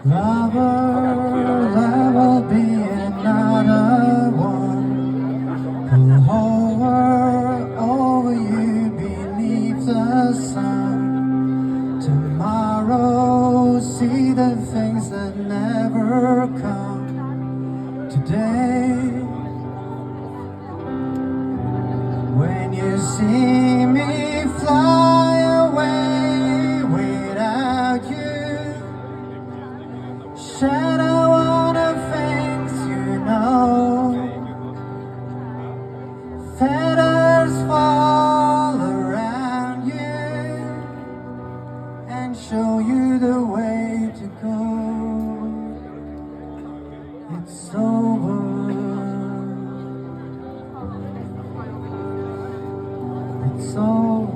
Lover, there will be another one who'll hover over you beneath the sun. Tomorrow, see the things that never come. Today, when you see me fly away without you, shadow on the things you know, feathers fall around you and show you the way to go. It's over. It's over.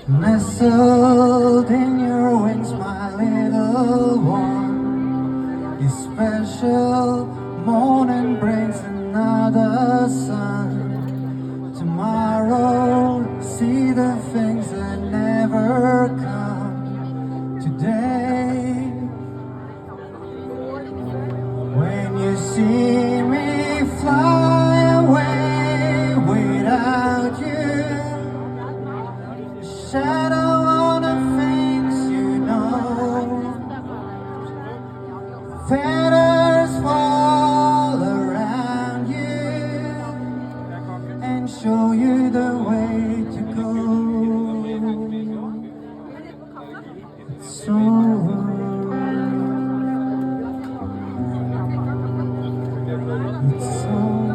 Nestled in your wings, my little one, your special morning brings another sun. Tomorrow, see the things that never come. Today, when you see me fly away without you, shadow on the things you know, feathers fall around you and show you the way to go. It's over. It's over.